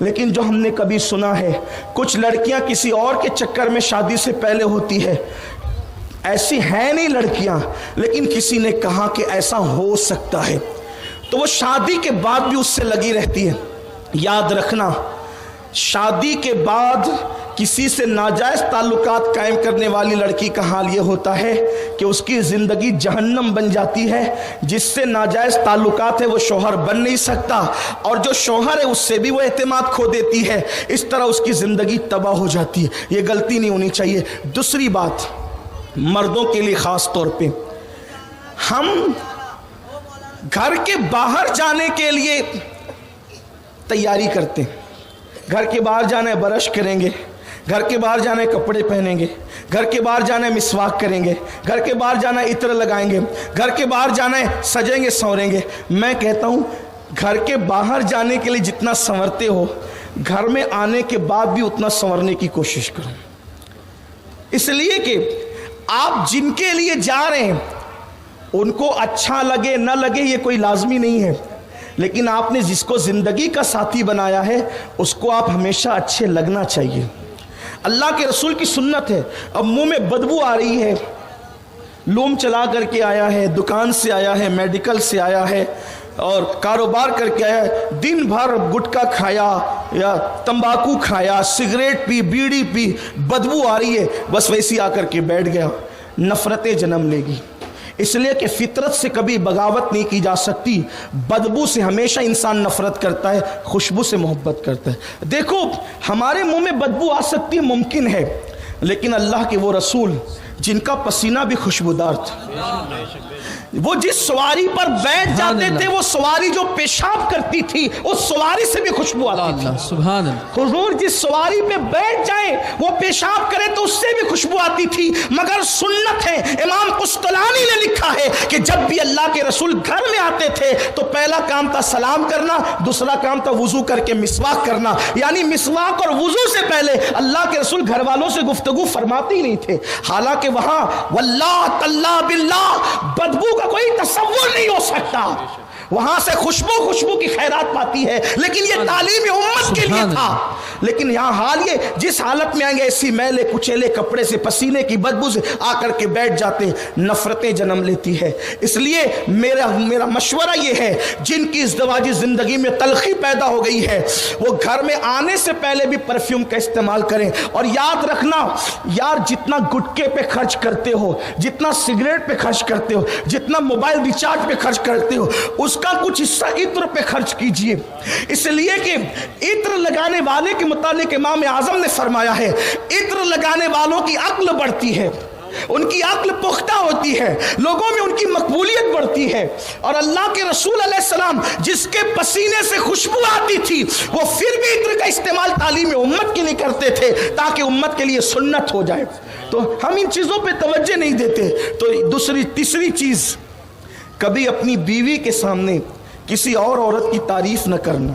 لیکن جو ہم نے کبھی سنا ہے کچھ لڑکیاں کسی اور کے چکر میں شادی سے پہلے ہوتی ہے، ایسی ہیں نہیں لڑکیاں، لیکن کسی نے کہا کہ ایسا ہو سکتا ہے تو وہ شادی کے بعد بھی اس سے لگی رہتی ہے۔ یاد رکھنا، شادی کے بعد کسی سے ناجائز تعلقات قائم کرنے والی لڑکی کا حال یہ ہوتا ہے کہ اس کی زندگی جہنم بن جاتی ہے۔ جس سے ناجائز تعلقات ہے وہ شوہر بن نہیں سکتا، اور جو شوہر ہے اس سے بھی وہ اعتماد کھو دیتی ہے، اس طرح اس کی زندگی تباہ ہو جاتی ہے۔ یہ غلطی نہیں ہونی چاہیے۔ دوسری بات، مردوں کے لیے خاص طور پہ، ہم گھر کے باہر جانے کے لیے تیاری کرتے ہیں۔ گھر کے باہر جانا ہے برش کریں گے، گھر کے باہر جانا ہے کپڑے پہنیں گے، گھر کے باہر جانا ہے مسواک کریں گے، گھر کے باہر جانا ہے عطر لگائیں گے، گھر کے باہر جانا ہے سجیں گے سنوریں گے۔ میں کہتا ہوں گھر کے باہر جانے کے لیے جتنا سنورتے ہو، گھر میں آنے کے بعد بھی اتنا سنورنے کی کوشش کرو، اس لیے کہ آپ جن کے لیے جا رہے ہیں ان کو اچھا لگے نہ لگے یہ کوئی لازمی نہیں ہے، لیکن آپ نے جس کو زندگی کا ساتھی بنایا ہے اس کو آپ ہمیشہ اچھے لگنا چاہیے۔ اللہ کے رسول کی سنت ہے، اب منہ میں بدبو آ رہی ہے، لوم چلا کر کے آیا ہے، دکان سے آیا ہے، میڈیکل سے آیا ہے اور کاروبار کر کے آیا ہے، دن بھر گٹکا کھایا یا تمباکو کھایا، سگریٹ پی، بیڑی پی، بدبو آ رہی ہے، بس ویسی آ کر کے بیٹھ گیا، نفرتیں جنم لے گی۔ اس لیے کہ فطرت سے کبھی بغاوت نہیں کی جا سکتی۔ بدبو سے ہمیشہ انسان نفرت کرتا ہے، خوشبو سے محبت کرتا ہے۔ دیکھو ہمارے منہ میں بدبو آ سکتی ہے، ممکن ہے، لیکن اللہ کے وہ رسول جن کا پسینہ بھی خوشبودار تھا، وہ جس سواری پر بیٹھ جاتے تھے وہ سواری جو پیشاب کرتی تھی اس سواری سے بھی خوشبو آتی تھی۔ سبحان اللہ۔ حضور جس سواری پہ بیٹھ جائیں وہ پیشاب کرے تو اس سے بھی خوشبو آتی تھی، مگر سنت ہے، امام قسطلانی نے لکھا ہے کہ جب بھی اللہ کے رسول گھر میں آتے تھے تو پہلا کام تھا سلام کرنا، دوسرا کام تھا وضو کر کے مسواک کرنا، یعنی مسواک اور وضو سے پہلے اللہ کے رسول گھر والوں سے گفتگو فرماتے ہی نہیں تھے۔ حالانکہ وہاں واللہ تاللہ باللہ بدبو کا کوئی تصور نہیں ہو سکتا، وہاں سے خوشبو کی خیرات پاتی ہے، لیکن یہ تعلیم امت کے لیے تھا۔ لیکن یہاں حال یہ جس حالت میں آئیں گے ایسی میلے کچیلے کپڑے سے پسینے کی بدبو سے آ کر کے بیٹھ جاتے ہیں، نفرتیں جنم لیتی ہے۔ اس لیے میرا مشورہ یہ ہے جن کی ازدواجی زندگی میں تلخی پیدا ہو گئی ہے وہ گھر میں آنے سے پہلے بھی پرفیوم کا استعمال کریں، اور یاد رکھنا یار جتنا گٹکے پہ خرچ کرتے ہو، جتنا سگریٹ پہ خرچ کرتے ہو، جتنا موبائل ریچارج پہ خرچ کرتے ہو، اس کا کچھ حصہ عطر پہ خرچ کیجئے، اس لیے کہ عطر لگانے والے کے متعلق امام اعظم نے فرمایا ہے عطر لگانے والوں کی عقل بڑھتی ہے، ان کی عقل پختہ ہوتی ہے، لوگوں میں ان کی مقبولیت بڑھتی ہے۔ اور اللہ کے رسول علیہ السلام جس کے پسینے سے خوشبو آتی تھی وہ پھر بھی عطر کا استعمال تعلیم امت کے لیے کرتے تھے تاکہ امت کے لیے سنت ہو جائے، تو ہم ان چیزوں پہ توجہ نہیں دیتے۔ تو تیسری چیز، کبھی اپنی بیوی کے سامنے کسی اور عورت کی تعریف نہ کرنا،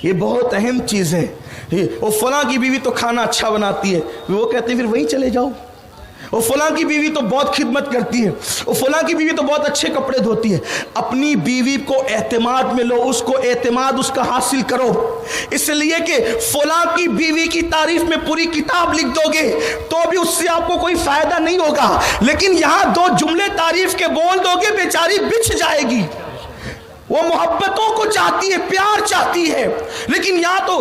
یہ بہت اہم چیز ہے۔ وہ فلاں کی بیوی تو کھانا اچھا بناتی ہے، وہ کہتے ہیں پھر وہیں چلے جاؤ۔ وہ فلاں کی بیوی تو بہت خدمت کرتی ہے، وہ فلاں کی بیوی تو بہت اچھے کپڑے دھوتی ہے۔ اپنی بیوی کو اعتماد میں لو، اس کو اعتماد اس کا حاصل کرو، اس لیے کہ فلاں کی بیوی کی تعریف میں پوری کتاب لکھ دو گے تو بھی اس سے آپ کو کوئی فائدہ نہیں ہوگا، لیکن یہاں 2 جملے تعریف کے بول دو گے بیچاری بچھ جائے گی۔ وہ محبتوں کو چاہتی ہے، پیار چاہتی ہے، لیکن یا تو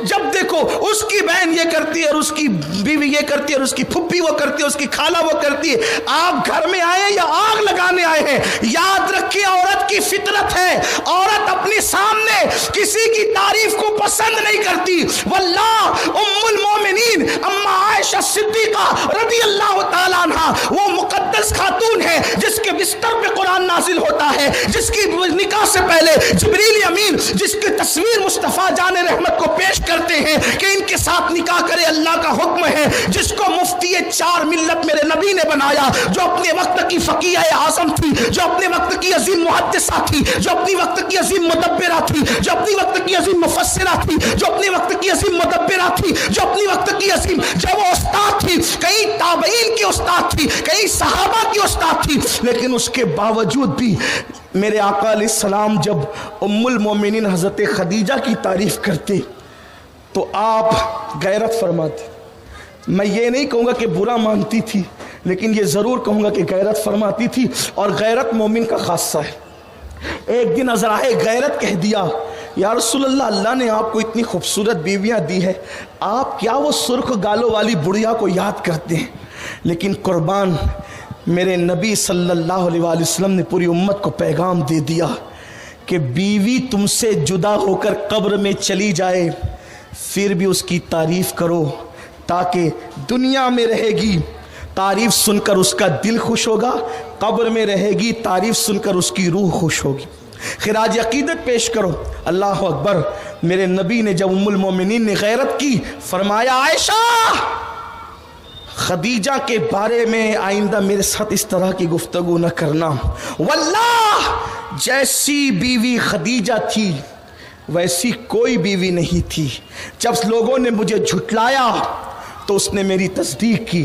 جب دیکھو اس کی بہن یہ کرتی ہے اور اس کی بیوی یہ کرتی ہے اور اس کی پھپھی وہ کرتی ہے، اس کی خالہ وہ کرتی ہے، آپ گھر میں آئے یا آگ لگانے آئے ہیں، یاد رکھیے عورت کی فطرت ہے، عورت اپنے سامنے کسی کی تعریف کو پسند نہیں کرتی۔ واللہ ام المومنین اما عائشہ صدیقہ رضی اللہ تعالیٰ عنہ وہ مقدس خاتون ہے جس کے بستر پہ قرآن نازل ہوتا ہے، جس کی نکاح سے پہلے جبریل امین جس کی تصویر مصطفیٰ جان رحمت کو پیش کرتے ہیں کہ ان کے ساتھ نکاح کرے، اللہ کا حکم ہے، جس کو مفتی 4 ملت میرے نبی نے بنایا، جو اپنے وقت کی فقیہ اعظم تھی، جو اپنے وقت کی عظیم محدثہ تھی، جو اپنی وقت کی عظیم مدبرہ تھی، جو اپنی وقت کی عظیم مفسرہ تھی، جو اپنی وقت کی عظیم مدبرہ تھی، جو اپنی وقت کی عظیم جو وہ استاد تھی، کئی تابعین کی استاد تھی، کئی صحابہ کی استاد تھی، لیکن اس کے باوجود بھی میرے آقا علیہ السلام جب ام المومنین حضرت خدیجہ کی تعریف کرتے تو آپ غیرت فرماتے. میں یہ نہیں کہوں گا کہ برا مانتی تھی، لیکن یہ ضرور کہوں گا کہ غیرت فرماتی تھی، اور غیرت مومن کا خاصہ ہے. ایک دن عذرائے غیرت کہہ دیا، یا رسول اللہ، اللہ نے آپ کو اتنی خوبصورت بیویاں دی ہے، آپ کیا وہ سرخ گالوں والی بڑھیا کو یاد کرتے ہیں؟ لیکن قربان میرے نبی صلی اللہ علیہ وآلہ وسلم نے پوری امت کو پیغام دے دیا کہ بیوی تم سے جدا ہو کر قبر میں چلی جائے پھر بھی اس کی تعریف کرو، تاکہ دنیا میں رہے گی تعریف سن کر اس کا دل خوش ہوگا، قبر میں رہے گی تعریف سن کر اس کی روح خوش ہوگی. خراج عقیدت پیش کرو. اللہ اکبر. میرے نبی نے جب ام المومنین نے غیرت کی، فرمایا عائشہ خدیجہ کے بارے میں آئندہ میرے ساتھ اس طرح کی گفتگو نہ کرنا. واللہ جیسی بیوی خدیجہ تھی ویسی کوئی بیوی نہیں تھی. جب لوگوں نے مجھے جھٹلایا تو اس نے میری تصدیق کی.